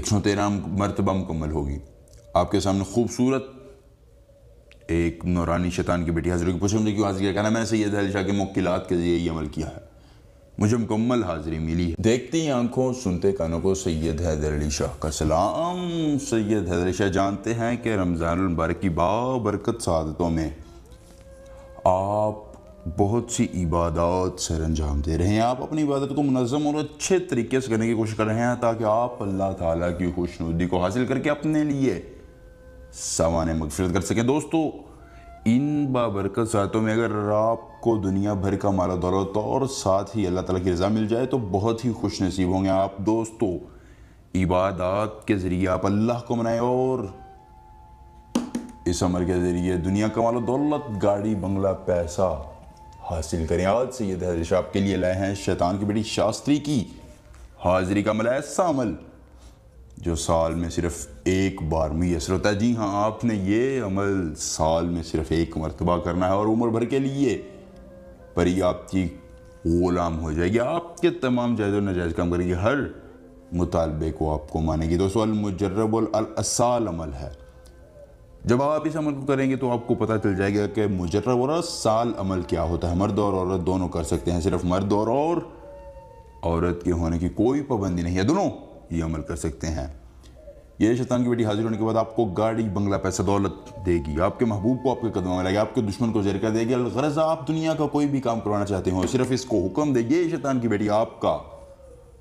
113 मरतबा मुकम्मल होगी। आपके सामने खूबसूरत एक नौरानी शैतान की बेटी हाजिर होगी। पूछे मुझे क्यों हाजिर किया? कहना मैंने सैयद अली शाह के मुक्किलात के जरिए ये अमल किया है, मुझे मुकम्मल हाजिरी मिली है। देखती आंखों सुनते कानों को सैयद हैदर अली शाह का सलाम। सैयद हैदर अली शाह जानते हैं कि रमज़ान मुबारक की बाबरकत सादतों में आप बहुत सी इबादत सर अंजाम दे रहे हैं। आप अपनी इबादत को मुनज़्ज़म और अच्छे तरीके से करने की कोशिश कर रहे हैं ताकि आप अल्लाह ताला की खुशनुदी को हासिल करके अपने लिए सामान्य मगफिरत कर सकें। दोस्तों, इन बाबरकत सातों में अगर आपको दुनिया भर का माल दौलत और साथ ही अल्लाह ताला की रज़ा मिल जाए तो बहुत ही खुश नसीब होंगे आप। दोस्तों, इबादत के ज़रिए आप अल्लाह को मनाएं और इस अमल के ज़रिए दुनिया का माल दौलत, गाड़ी, बंगला, पैसा हासिल करें। आज सैयद हैदर शाह आपके लिए लाए हैं शैतान की बेटी शास्त्री की हाजिरी का अमल, ऐसा अमल जो साल में सिर्फ एक बार मुयसर होता है। जी हाँ, आपने ये अमल साल में सिर्फ एक मरतबा करना है और उम्र भर के लिए परी आपकी ग़ुलाम हो जाएगी। आपके तमाम जायज़ और नाजायज़ काम करेगी, हर मुतालबे को आपको मानेगी। दोस्तों, अल-मुजर्रब अल-असाल अमल है। जब आप इस अमल को करेंगे तो आपको पता चल जाएगा कि मुजर्रब और असाल अमल क्या होता है। मर्द और औरत दोनों कर सकते हैं, सिर्फ मर्द और औरत के होने की कोई पाबंदी नहीं है, दोनों ये अमल कर सकते हैं। ये शैतान की बेटी हाजिर होने के बाद आपको गाड़ी, बंगला, पैसा, दौलत देगी, आपके महबूब को आपके कदमों में लाएगी, आपके दुश्मन को ज़र कर देगी। अलगरज़ आप दुनिया का कोई भी काम करवाना चाहते हो, सिर्फ इसको हुक्म देगी, ये शैतान की बेटी आपका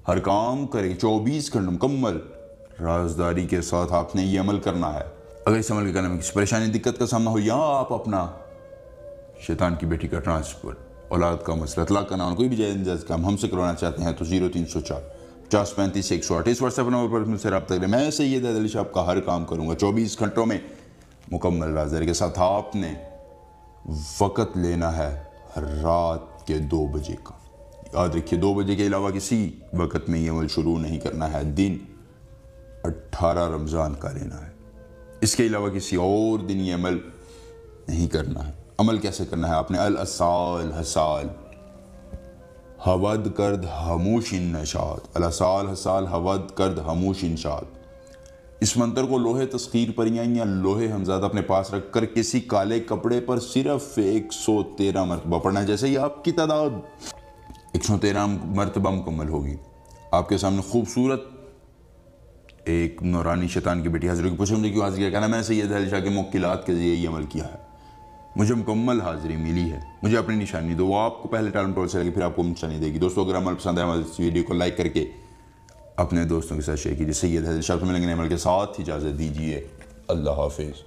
हर काम करेगी। 24 घंटे मुकम्मल राजदारी के साथ आपने ये अमल करना है। अगर इस अमल के करने में किसी परेशानी, दिक्कत का सामना हो या आप अपना शैतान की बेटी का ट्रांसफ़र, औलाद का मसला, तलाक का नाम, कोई भी जायज़ काम हमसे करवाना चाहते हैं तो 0304 5035 108 इस व्हाट्सएप नंबर पर मुझसे रब्ता करें। मैं सैयद हैदर अली शाह आपका हर काम करूँगा 24 घंटों में मुकम्मल राजदारी के साथ। आपने वक़्त लेना है रात के 2 बजे का, याद रखिए 2 बजे के अलावा किसी वक़्त में ये अमल शुरू नहीं करना है। दिन 18 रमज़ान का लेना है, इसके अलावा किसी और दिन ये अमल नहीं करना है। अमल कैसे करना है? आपने अल-असाल हसाल हवद कर्द हमूशिन नशात, अल-असाल हसाल हवद कर्द हमूशिन शात। इस मंत्र को लोहे तस्खीर परियां या लोहे हमजादा अपने पास रखकर किसी काले कपड़े पर सिर्फ 113 मरतबा पढ़ना है। जैसे ही आपकी तादाद 113 मरतबा मुकम्मल होगी, आपके सामने खूबसूरत एक नौरानी शैतान की बेटी हाजिर होगी। पूछे मुझे क्यों हाजिर किया? कहना मैंने सैयद अली शाह के मुक्किलात के जरिए ये अमल किया है, मुझे मुकम्मल हाजिरी मिली है। मुझे अपनी निशानी दो, वो आपको पहले टालम टोल से लगी, फिर आपको निशानी देगी। दोस्तों, अगर अमल पसंद है हमारे इस वीडियो को लाइक करके अपने दोस्तों के साथ शेयर कीजिए। सैयद हैदर शाह से मिलेंगे अमल के साथ, इजाज़त दीजिए। अल्लाह हाफिज़।